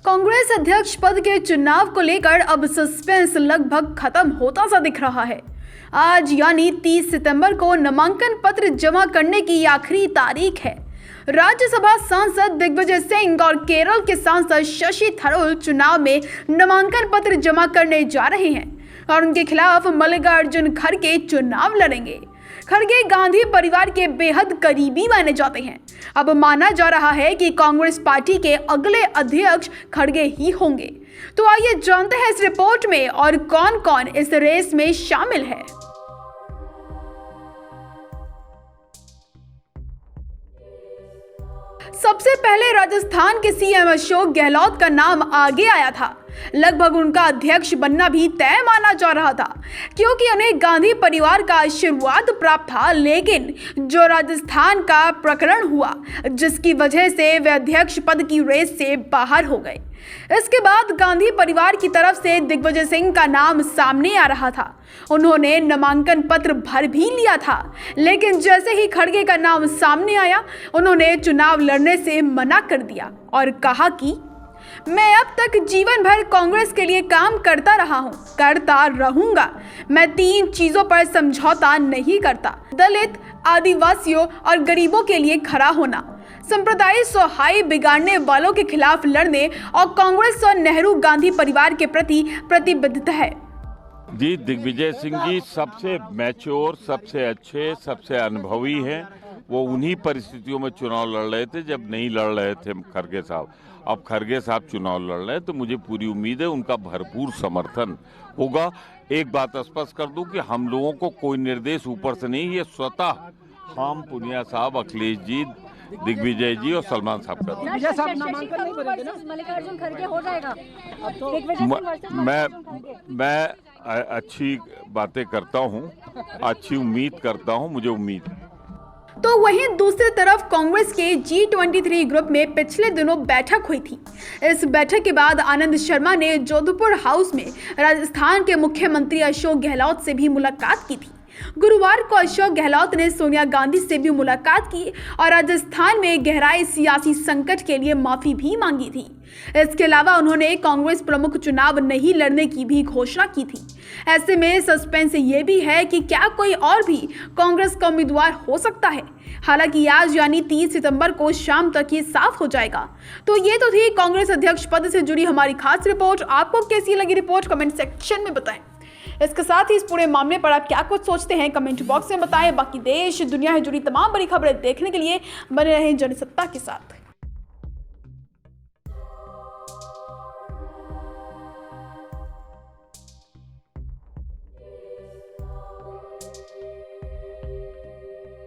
कांग्रेस अध्यक्ष पद के चुनाव को लेकर अब सस्पेंस लगभग खत्म होता सा दिख रहा है। आज यानी 30 सितंबर को नामांकन पत्र जमा करने की आखिरी तारीख है। राज्यसभा सांसद दिग्विजय सिंह और केरल के सांसद शशि थरूर चुनाव में नामांकन पत्र जमा करने जा रहे हैं और उनके खिलाफ मल्लिकार्जुन खड़गे चुनाव लड़ेंगे। खड़गे गांधी परिवार के बेहद करीबी माने जाते हैं। अब माना जा रहा है कि कांग्रेस पार्टी के अगले अध्यक्ष खड़गे ही होंगे। तो आइए जानते हैं इस रिपोर्ट में और कौन कौन इस रेस में शामिल है। सबसे पहले राजस्थान के सीएम अशोक गहलोत का नाम आगे आया था। लगभग उनका अध्यक्ष बनना भी तय माना जा रहा था क्योंकि उन्हें गांधी परिवार का आशीर्वाद प्राप्त था। लेकिन जो राजस्थान का प्रकरण हुआ जिसकी वजह से वे अध्यक्ष पद की रेस से बाहर हो गए, इसके बाद गांधी परिवार की तरफ से दिग्विजय सिंह का नाम सामने आ रहा था। उन्होंने नामांकन पत्र भर भी लिया था, लेकिन जैसे ही खड़गे का नाम सामने आया उन्होंने चुनाव लड़ने से मना कर दिया और कहा कि मैं अब तक जीवन भर कांग्रेस के लिए काम करता रहा हूं, करता रहूंगा। मैं 3 चीजों पर समझौता नहीं करता: दलित, आदिवासियों और गरीबों के लिए खड़ा होना, संप्रदाय सौहार्द बिगाड़ने वालों के खिलाफ लड़ने और कांग्रेस और नेहरू गांधी परिवार के प्रति प्रतिबद्धता है। जी, दिग्विजय सिंह जी सबसे मैच्योर, सबसे अच्छे, सबसे अनुभवी हैं। वो उन्हीं परिस्थितियों में चुनाव लड़ रहे थे जब नहीं लड़ रहे थे खड़गे साहब। अब खड़गे साहब चुनाव लड़ रहे हैं तो मुझे पूरी उम्मीद है उनका भरपूर समर्थन होगा। एक बात स्पष्ट कर दूं कि हम लोगों को कोई निर्देश ऊपर से नहीं, ये स्वतः हम पुनिया साहब, अखिलेश जी, दिग्विजय जी और सलमान साहब का। मल्लिकार्जुन खड़गे हो जाएगा। मैं अच्छी बातें करता हूँ, अच्छी उम्मीद करता हूँ, मुझे उम्मीद है। तो वहीं दूसरी तरफ कांग्रेस के G23 ग्रुप में पिछले दिनों बैठक हुई थी। इस बैठक के बाद आनंद शर्मा ने जोधपुर हाउस में राजस्थान के मुख्यमंत्री अशोक गहलोत से भी मुलाकात की थी। गुरुवार को अशोक गहलोत ने सोनिया गांधी से भी मुलाकात की और राजस्थान में गहराए सियासी संकट के लिए माफी भी मांगी थी। इसके अलावा उन्होंने कांग्रेस प्रमुख चुनाव नहीं लड़ने की भी घोषणा की थी। ऐसे में सस्पेंस ये भी है कि क्या कोई और भी कांग्रेस का उम्मीदवार हो सकता है। हालांकि आज यानी 30 सितंबर को शाम तक ये साफ हो जाएगा। तो ये तो थी कांग्रेस अध्यक्ष पद से जुड़ी हमारी खास रिपोर्ट। आपको कैसी लगी रिपोर्ट कमेंट सेक्शन में बताएं। इसके साथ ही इस पूरे मामले पर आप क्या कुछ सोचते हैं कमेंट बॉक्स में बताएं। बाकी देश दुनिया से जुड़ी तमाम बड़ी खबरें देखने के लिए बने रहें जनसत्ता के साथ।